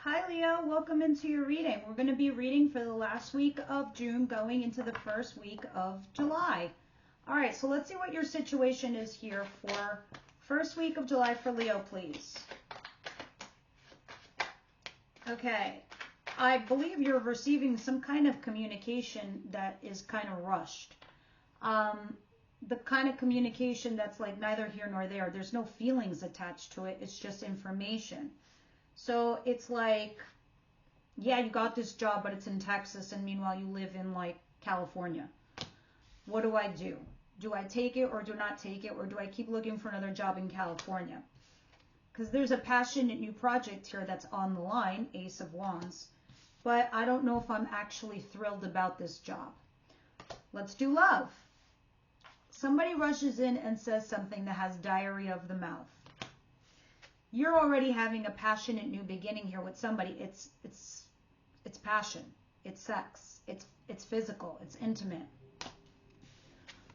Hi Leo, welcome into your reading. We're going to be reading for the last week of June going into the first week of July. All right, so let's see what your situation is here for first week of July for Leo, please. Okay, I believe you're receiving some kind of communication that is kind of rushed. The kind of communication that's like neither here nor there. There's no feelings attached to it. It's just information. So it's like, yeah, you got this job, but it's in Texas, and meanwhile you live in like California. What do I do? Do I take it or do not take it, or do I keep looking for another job in California? Because there's a passionate new project here that's on the line, Ace of Wands, but I don't know if I'm actually thrilled about this job. Let's do love. Somebody rushes in and says something that has diarrhea of the mouth. You're already having a passionate new beginning here with somebody. It's passion, it's sex, it's physical, it's intimate.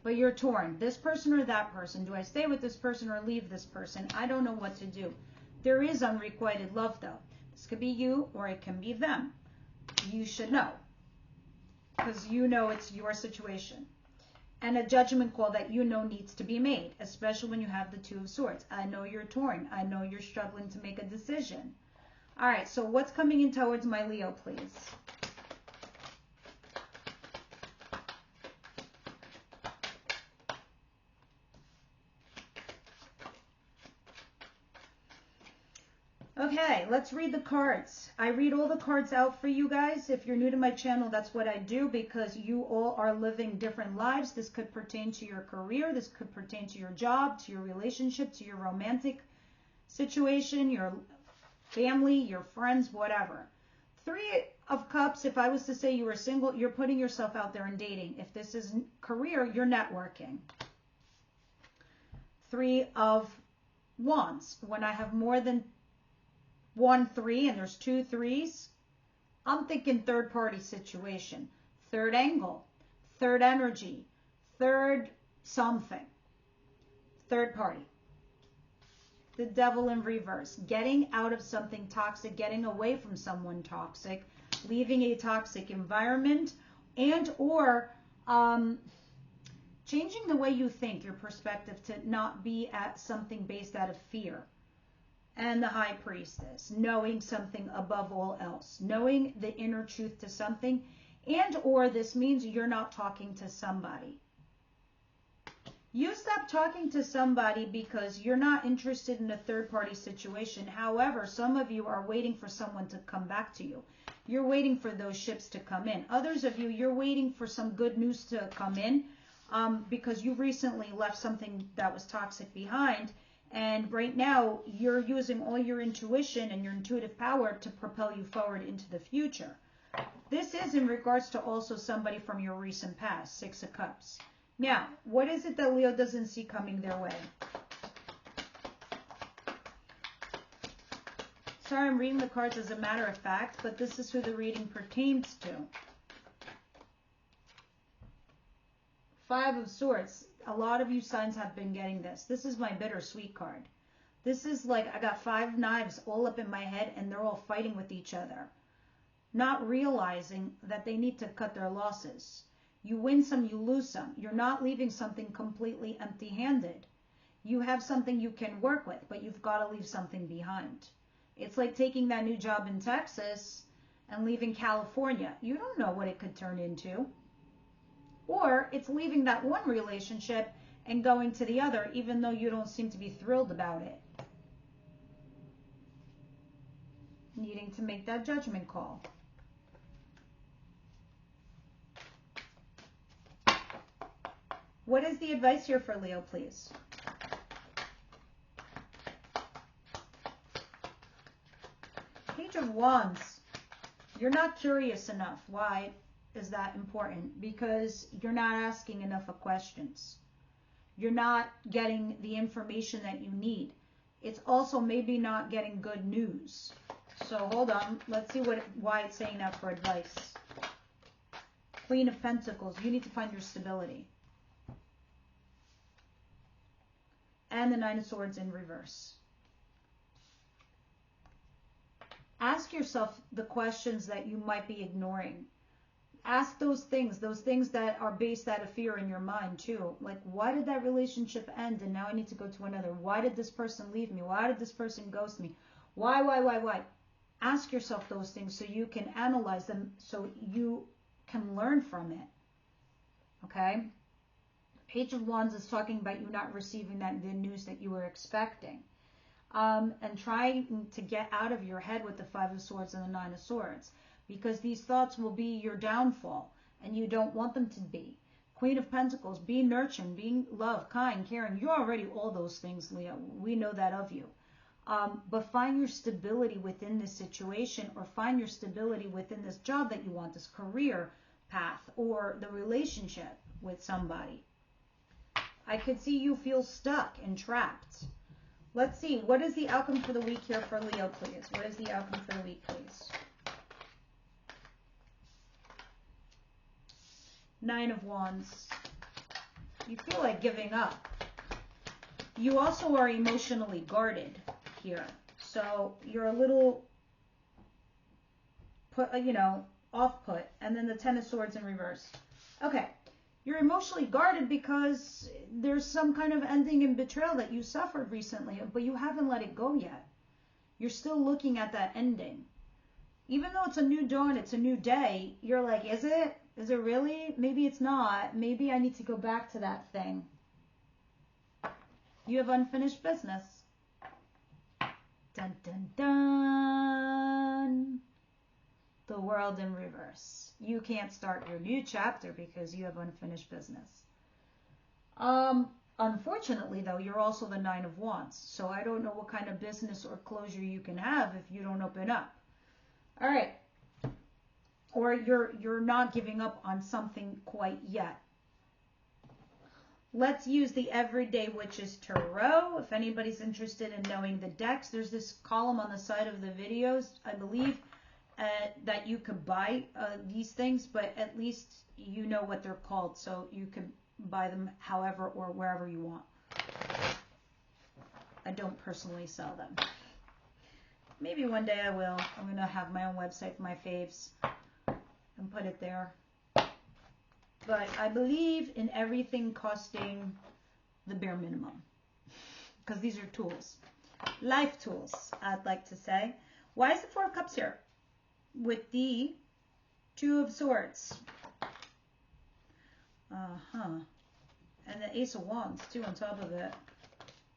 But you're torn. This person or that person. Do I stay with this person or leave this person? I don't know what to do. There is unrequited love though. This could be you or it can be them. You should know, because you know it's your situation. And a judgment call that you know needs to be made, especially when you have the Two of Swords. I know you're torn. I know you're struggling to make a decision. All right, so what's coming in towards my Leo, please? Okay, let's read the cards. I read all the cards out for you guys. If you're new to my channel, that's what I do, because you all are living different lives. This could pertain to your career. This could pertain to your job, to your relationship, to your romantic situation, your family, your friends, whatever. Three of Cups, if I was to say you were single, you're putting yourself out there and dating. If this is career, you're networking. Three of Wands, when I have more than 1 3 and there's 2 3s, I'm thinking third party situation, third angle, third energy, third something, third party. The Devil in reverse, getting out of something toxic, getting away from someone toxic, leaving a toxic environment, and or changing the way you think, your perspective, to not be at something based out of fear. And the High Priestess, knowing something above all else, knowing the inner truth to something, and or this means you're not talking to somebody. You stop talking to somebody because you're not interested in a third-party situation. However, some of you are waiting for someone to come back to you. You're waiting for those ships to come in. Others of you, you're waiting for some good news to come in because you recently left something that was toxic behind. And right now, you're using all your intuition and your intuitive power to propel you forward into the future. This is in regards to also somebody from your recent past, Six of Cups. Now, what is it that Leo doesn't see coming their way? Sorry, I'm reading the cards as a matter of fact, but this is who the reading pertains to. Five of Swords. A lot of you signs have been getting this. This is my bittersweet card. This is like I got 5 knives all up in my head and they're all fighting with each other, not realizing that they need to cut their losses. You win some, you lose some. You're not leaving something completely empty-handed. You have something you can work with, but you've got to leave something behind. It's like taking that new job in Texas and leaving California. You don't know what it could turn into. Or it's leaving that one relationship and going to the other, even though you don't seem to be thrilled about it. Needing to make that judgment call. What is the advice here for Leo, please? Page of Wands. You're not curious enough. Why is that important? Because you're not asking enough of questions. You're not getting the information that you need. It's also maybe not getting good news. So hold on. Let's see why it's saying that for advice. Queen of Pentacles. You need to find your stability. And the Nine of Swords in reverse. Ask yourself the questions that you might be ignoring. Ask those things that are based out of fear in your mind too. Like, why did that relationship end and now I need to go to another? Why did this person leave me? Why did this person ghost me? Why? Ask yourself those things so you can analyze them, so you can learn from it. Okay? Page of Wands is talking about you not receiving the news that you were expecting. And trying to get out of your head with the Five of Swords and the Nine of Swords, because these thoughts will be your downfall, and you don't want them to be. Queen of Pentacles, be nurturing, being love, kind, caring. You're already all those things, Leo. We know that of you. But find your stability within this situation, or find your stability within this job that you want, this career path, or the relationship with somebody. I could see you feel stuck and trapped. Let's see, what is the outcome for the week here for Leo, please? What is the outcome for the week, please? Nine of Wands. You feel like giving up. You also are emotionally guarded here. So you're a little, off put. And then the Ten of Swords in reverse. Okay. You're emotionally guarded because there's some kind of ending and betrayal that you suffered recently, but you haven't let it go yet. You're still looking at that ending. Even though it's a new dawn, it's a new day, you're like, is it? Is it really? Maybe it's not. Maybe I need to go back to that thing. You have unfinished business. Dun, dun, dun. The World in reverse. You can't start your new chapter because you have unfinished business. Unfortunately, though, you're also the Nine of Wands. So I don't know what kind of business or closure you can have if you don't open up. All right. Or you're not giving up on something quite yet. Let's use the Everyday Witches Tarot. If anybody's interested in knowing the decks, there's this column on the side of the videos, I believe, that you could buy these things, but at least you know what they're called, so you can buy them however or wherever you want. I don't personally sell them. Maybe one day I will. I'm going to have my own website for my faves and put it there. But I believe in everything costing the bare minimum, because these are tools. Life tools, I'd like to say. Why is the Four of Cups here? With the Two of Swords. And the Ace of Wands, too, on top of it.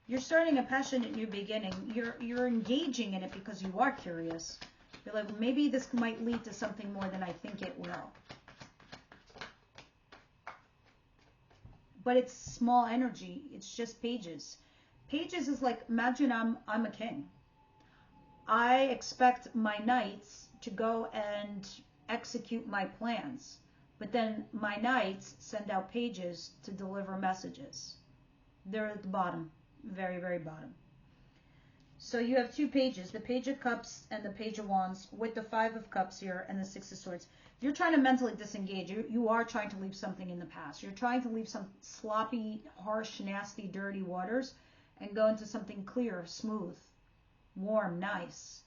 You're starting a passionate new beginning. You're engaging in it because you are curious. You're like, maybe this might lead to something more than I think it will. But it's small energy. It's just pages. Pages is like, imagine I'm a king. I expect my knights to go and execute my plans. But then my knights send out pages to deliver messages. They're at the bottom. Very, very bottom. So you have two pages, the Page of Cups and the Page of Wands, with the Five of Cups here and the Six of Swords. You're trying to mentally disengage. You are trying to leave something in the past. You're trying to leave some sloppy, harsh, nasty, dirty waters and go into something clear, smooth, warm, nice,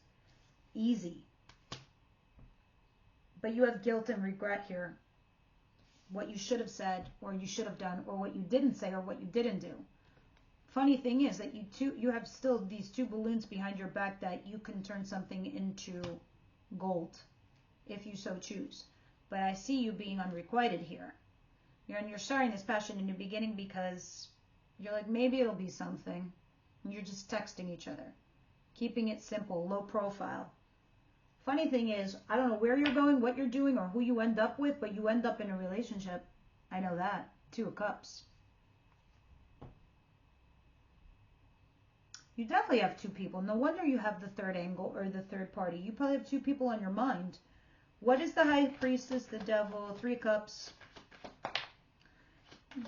easy. But you have guilt and regret here. What you should have said, or you should have done, or what you didn't say, or what you didn't do. Funny thing is that you have still these two balloons behind your back that you can turn something into gold if you so choose. But I see you being unrequited here. You're starting this passion in the beginning because you're like, maybe it'll be something. And you're just texting each other. Keeping it simple, low profile. Funny thing is, I don't know where you're going, what you're doing, or who you end up with, but you end up in a relationship. I know that. Two of Cups. You definitely have two people. No wonder you have the third angle or the third party. You probably have two people on your mind. What is the High Priestess, the Devil, Three of Cups?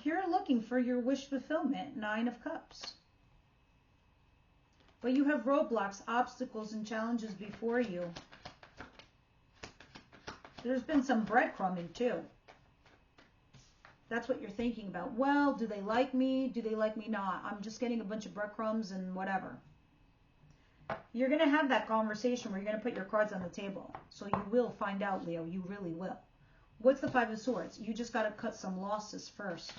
You're looking for your wish fulfillment, Nine of Cups. But you have roadblocks, obstacles, and challenges before you. There's been some breadcrumbing too. That's what you're thinking about. Well, do they like me? Do they like me not? I'm just getting a bunch of breadcrumbs and whatever. You're going to have that conversation where you're going to put your cards on the table. So you will find out, Leo. You really will. What's the Five of Swords? You just got to cut some losses first.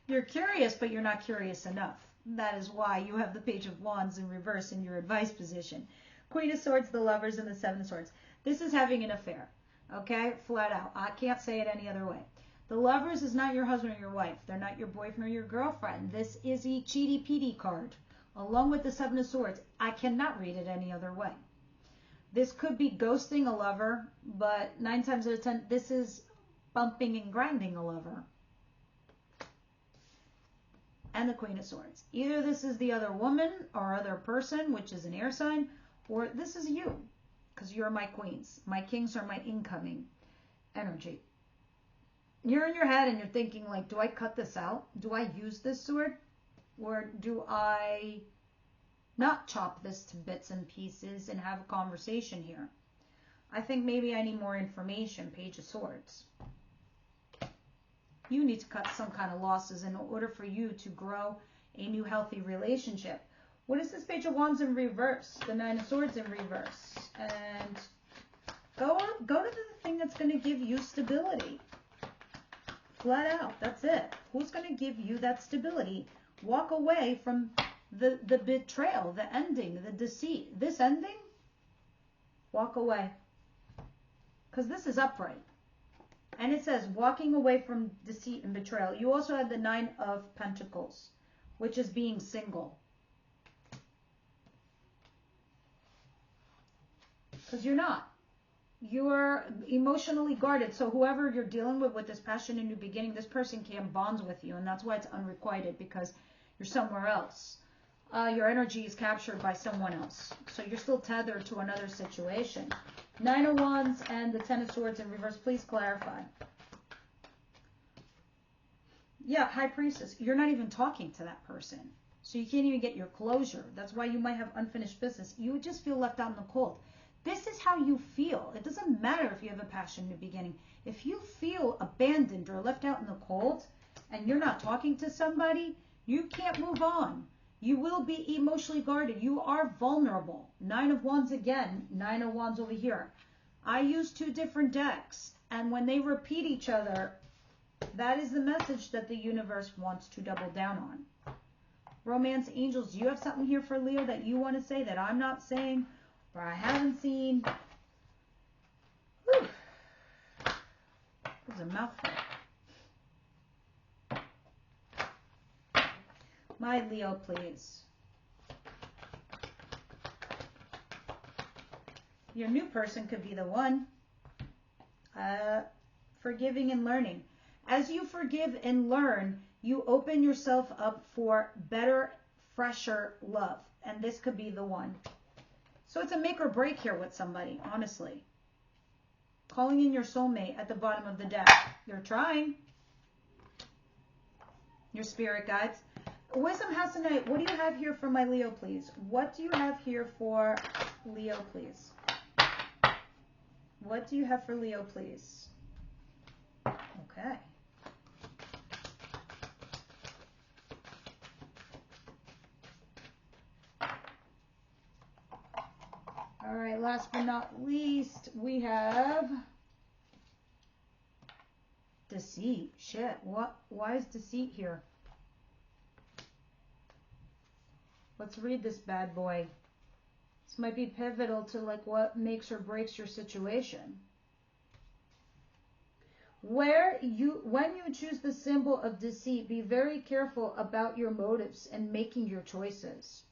You're curious, but you're not curious enough. That is why you have the Page of Wands in reverse in your advice position. Queen of Swords, the Lovers, and the Seven of Swords. This is having an affair, okay? Flat out. I can't say it any other way. The Lovers is not your husband or your wife. They're not your boyfriend or your girlfriend. This is a cheaty-peaty card, along with the Seven of Swords. I cannot read it any other way. This could be ghosting a lover, but 9 times out of 10, this is bumping and grinding a lover. And the Queen of Swords. Either this is the other woman or other person, which is an air sign, or this is you, because you're my queens. My kings are my incoming energy. You're in your head and you're thinking, like, do I cut this out? Do I use this sword? Or do I not chop this to bits and pieces and have a conversation here? I think maybe I need more information. Page of Swords. You need to cut some kind of losses in order for you to grow a new healthy relationship. What is this Page of Wands in reverse? The Nine of Swords in reverse. And go to the thing that's going to give you stability. Flat out. That's it. Who's going to give you that stability? Walk away from the betrayal, the ending, the deceit. This ending, walk away. Because this is upright. And it says, walking away from deceit and betrayal. You also have the Nine of Pentacles, which is being single. Because you're not. You're emotionally guarded. So whoever you're dealing with this passion and new beginning, this person can't bond with you. And that's why it's unrequited, because you're somewhere else. Your energy is captured by someone else. So you're still tethered to another situation. Nine of Wands and the Ten of Swords in reverse. Please clarify. Yeah, High Priestess. You're not even talking to that person. So you can't even get your closure. That's why you might have unfinished business. You would just feel left out in the cold. This is how you feel. It doesn't matter if you have a passion new beginning. If you feel abandoned or left out in the cold and you're not talking to somebody, you can't move on. You will be emotionally guarded. You are vulnerable. Nine of Wands again. Nine of Wands over here. I use 2 different decks. And when they repeat each other, that is the message that the universe wants to double down on. Romance Angels, do you have something here for Leo that you want to say that I'm not saying or I haven't seen? Whew. That was a mouthful. My Leo, please. Your new person could be the one. Forgiving and learning. As you forgive and learn, you open yourself up for better, fresher love. And this could be the one. So it's a make or break here with somebody, honestly. Calling in your soulmate at the bottom of the deck. You're trying. Your spirit guides. Wisdom House tonight, what do you have here for my Leo, please? What do you have here for Leo, please? What do you have for Leo, please? Okay. All right, last but not least, we have deceit. Shit, what? Why is deceit here? Let's read this bad boy. This might be pivotal to like what makes or breaks your situation. When you choose the symbol of deceit, be very careful about your motives and making your choices.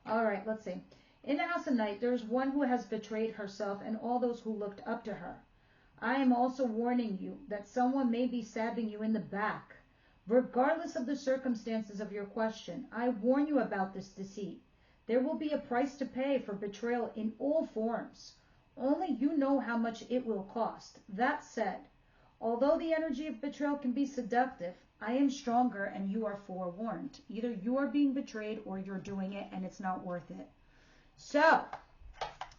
All right, let's see. In the House of Night, there is one who has betrayed herself and all those who looked up to her. I am also warning you that someone may be stabbing you in the back. Regardless of the circumstances of your question, I warn you about this deceit. There will be a price to pay for betrayal in all forms. Only you know how much it will cost. That said, although the energy of betrayal can be seductive, I am stronger and you are forewarned. Either you are being betrayed or you're doing it and it's not worth it. So,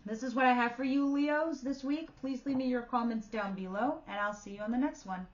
this is what I have for you, Leos, this week. Please leave me your comments down below and I'll see you on the next one.